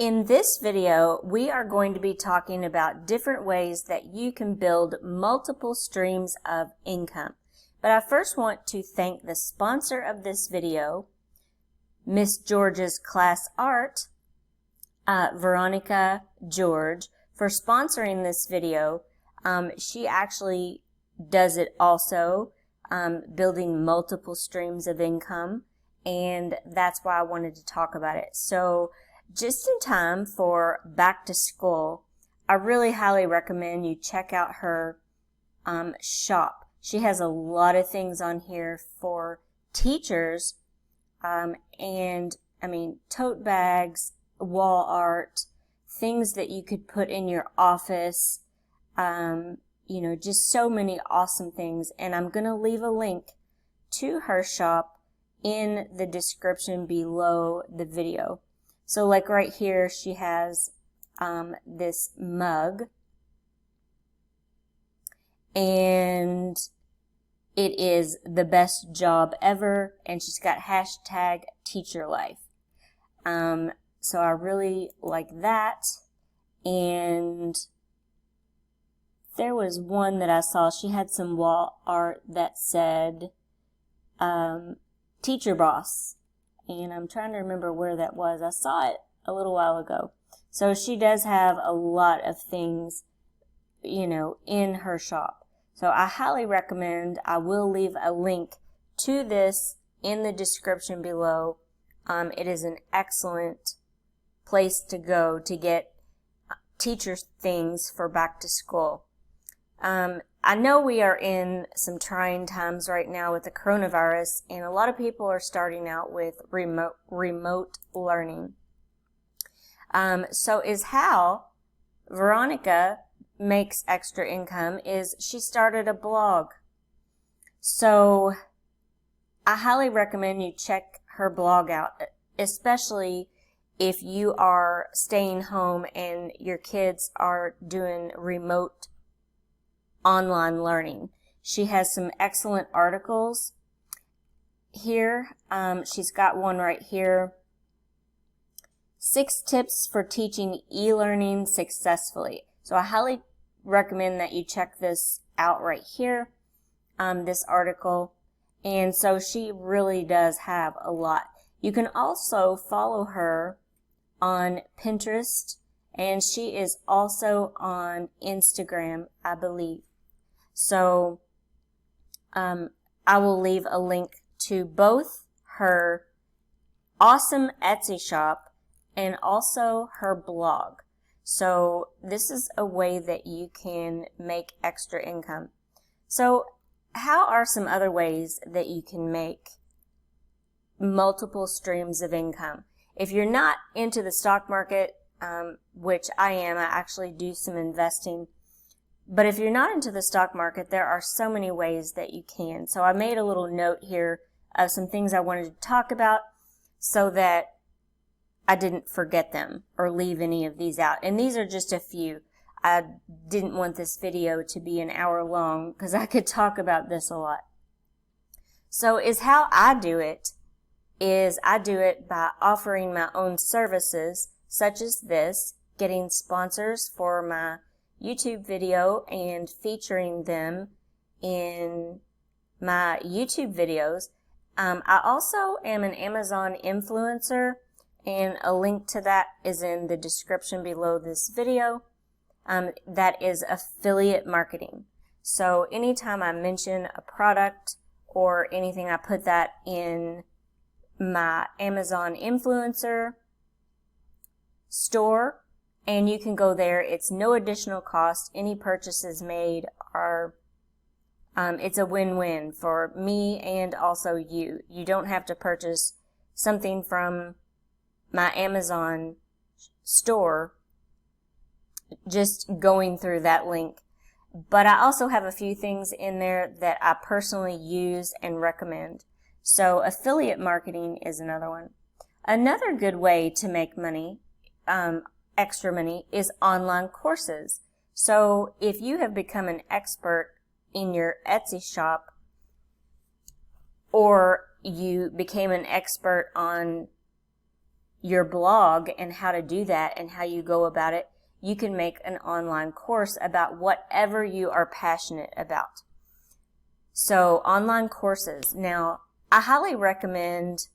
In this video, we are going to be talking about different ways that you can build multiple streams of income. But I first want to thank the sponsor of this video, Miss George's Class Art, Veronica George, for sponsoring this video. She actually does it also, building multiple streams of income, and that's why I wanted to talk about it. So just in time for back to school, I really highly recommend you check out her shop. She has a lot of things on here for teachers, and I mean tote bags, wall art, things that you could put in your office, just so many awesome things. And I'm going to leave a link to her shop in the description below the video. So like right here, she has this mug, and it is the best job ever, and she's got hashtag teacher life. So I really like that. And there was one that I saw, she had some wall art that said teacher boss. And I'm trying to remember where that was. I saw it a little while ago. So she does have a lot of things, in her shop. So I highly recommend, I will leave a link to this in the description below. It is an excellent place to go to get teacher things for back to school. I know we are in some trying times right now with the coronavirus, and a lot of people are starting out with remote learning. So is how Veronica makes extra income is she started a blog. So I highly recommend you check her blog out, especially if you are staying home and your kids are doing remote online learning. She has some excellent articles here. She's got one right here. 6 tips for teaching e-learning successfully. So I highly recommend that you check this out right here, this article. And so she really does have a lot. You can also follow her on Pinterest, and she is also on Instagram, I believe. So I will leave a link to both her awesome Etsy shop and also her blog. So this is a way that you can make extra income. So how are some other ways that you can make multiple streams of income? If you're not into the stock market, which I am, I actually do some investing. But if you're not into the stock market, there are so many ways that you can. So I made a little note here of some things I wanted to talk about so that I didn't forget them or leave any of these out. And these are just a few. I didn't want this video to be an hour long because I could talk about this a lot. So is how I do it is I do it by offering my own services such as this, getting sponsors for my YouTube video and featuring them in my YouTube videos. I also am an Amazon influencer, and a link to that is in the description below this video. That is affiliate marketing. So anytime I mention a product or anything, I put that in my Amazon influencer store, and you can go there. It's no additional cost. Any purchases made are, it's a win-win for me and also you. You don't have to purchase something from my Amazon store just going through that link. But I also have a few things in there that I personally use and recommend. So affiliate marketing is another one. Another good way to make money, extra money, is online courses. So if you have become an expert in your Etsy shop, or you became an expert on your blog and how to do that and how you go about it, you can make an online course about whatever you are passionate about. So online courses. Now, I highly recommend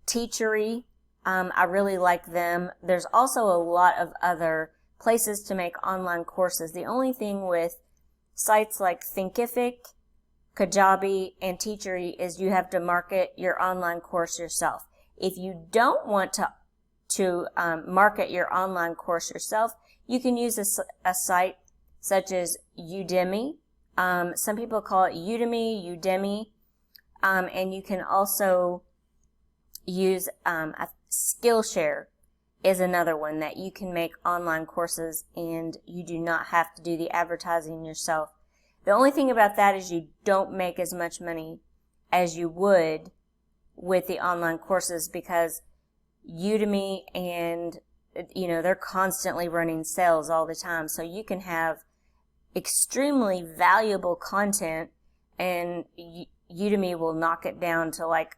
Teachery. I really like them. There's also a lot of other places to make online courses. The only thing with sites like Thinkific, Kajabi, and Teachery is you have to market your online course yourself. If you don't want to market your online course yourself, you can use a site such as Udemy. Some people call it Udemy, and you can also use a Skillshare is another one that you can make online courses and you do not have to do the advertising yourself. The only thing about that is you don't make as much money as you would with the online courses, because Udemy and, they're constantly running sales all the time. So you can have extremely valuable content and Udemy will knock it down to like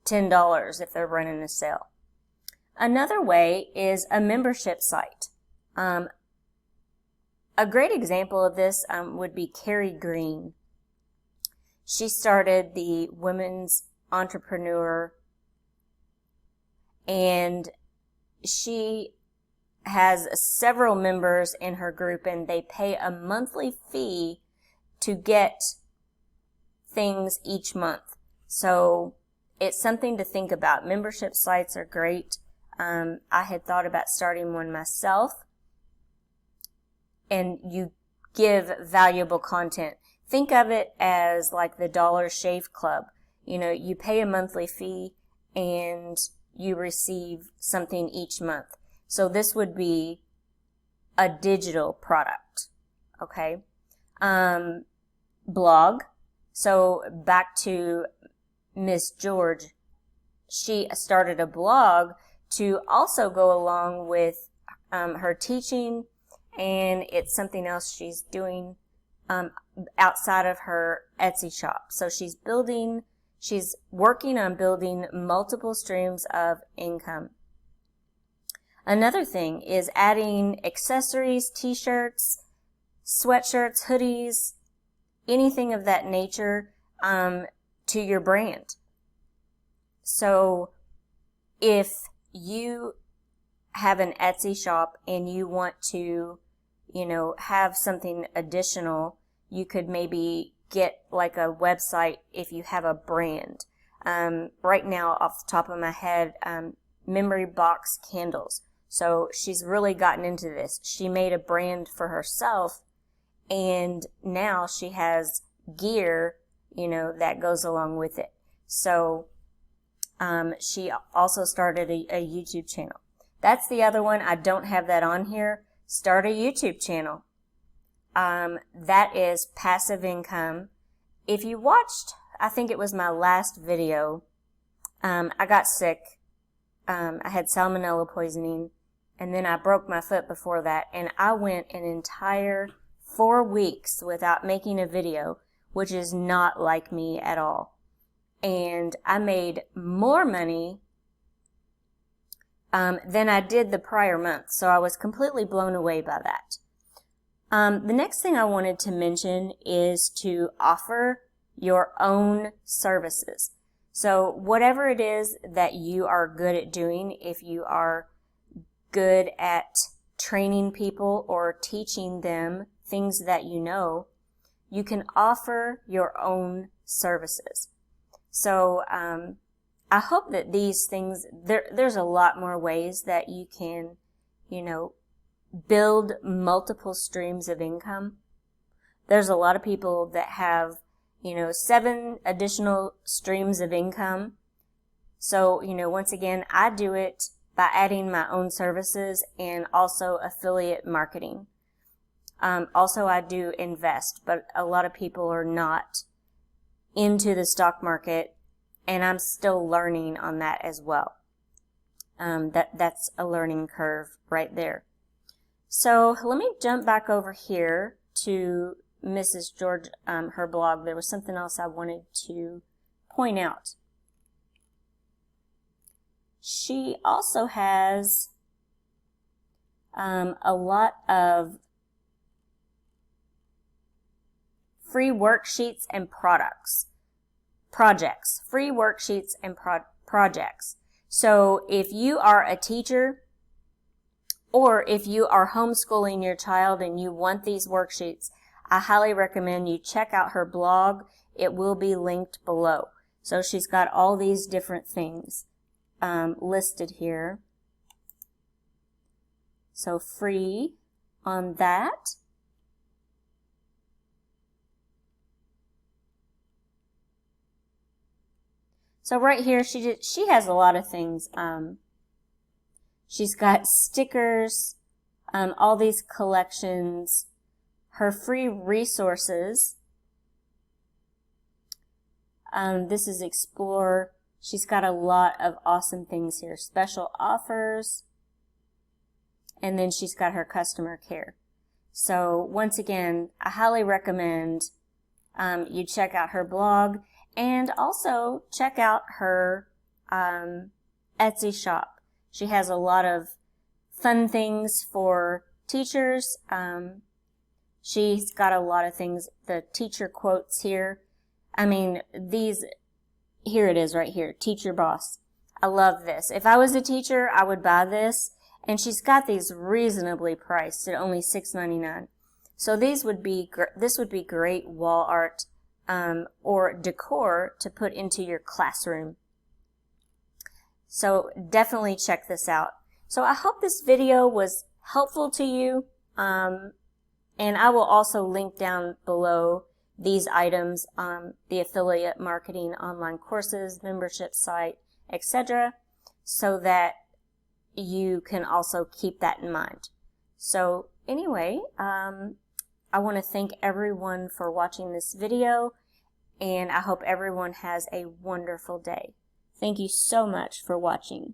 $10 if they're running a sale. Another way is a membership site. A great example of this would be Carrie Green. She started the Women's Entrepreneur, and she has several members in her group, and they pay a monthly fee to get things each month. So it's something to think about. Membership sites are great. I had thought about starting one myself, and you give valuable content. Think of it as like the Dollar Shave Club. You pay a monthly fee and you receive something each month. So this would be a digital product. Okay. Blog. So back to Miss George. She started a blog to also go along with her teaching, and it's something else she's doing outside of her Etsy shop. So she's working on building multiple streams of income. Another thing is adding accessories, t-shirts, sweatshirts, hoodies, anything of that nature to your brand. So if you have an Etsy shop and you want to, have something additional, you could maybe get like a website if you have a brand. Right now, off the top of my head, Memory Box Candles. So she's really gotten into this. She made a brand for herself, and now she has gear, that goes along with it. So she also started a YouTube channel. That's the other one. I don't have that on here. Start a YouTube channel. That is passive income. If you watched, I think it was my last video, I got sick. I had salmonella poisoning, and then I broke my foot before that, and I went an entire 4 weeks without making a video, which is not like me at all. And I made more money than I did the prior month, so I was completely blown away by that. The next thing I wanted to mention is to offer your own services. So whatever it is that you are good at doing, if you are good at training people or teaching them things that you can offer your own services. So I hope that these things, there's a lot more ways that you can, build multiple streams of income. There's a lot of people that have, 7 additional streams of income. So, once again, I do it by adding my own services and also affiliate marketing. Also, I do invest, but a lot of people are not into the stock market, and I'm still learning on that as well. That's a learning curve right there. So let me jump back over here to Mrs. George, her blog. There was something else I wanted to point out. she also has a lot of free worksheets and projects. Free worksheets and projects. So if you are a teacher, or if you are homeschooling your child and you want these worksheets, I highly recommend you check out her blog. It will be linked below. So she's got all these different things listed here. So free on that. So right here, she has a lot of things. She's got stickers, all these collections, her free resources. This is Explore. She's got a lot of awesome things here. Special offers. And then she's got her customer care. So once again, I highly recommend you check out her blog and also check out her Etsy shop. She has a lot of fun things for teachers. She's got a lot of things, the teacher quotes here. I mean, here it is right here, Teacher Boss. I love this. If I was a teacher, I would buy this. And she's got these reasonably priced at only $6.99. So this would be great wall art or decor to put into your classroom. So definitely check this out. So I hope this video was helpful to you. And I will also link down below these items, the affiliate marketing online courses, membership site, etc., so that you can also keep that in mind. So anyway, I want to thank everyone for watching this video, and I hope everyone has a wonderful day. Thank you so much for watching.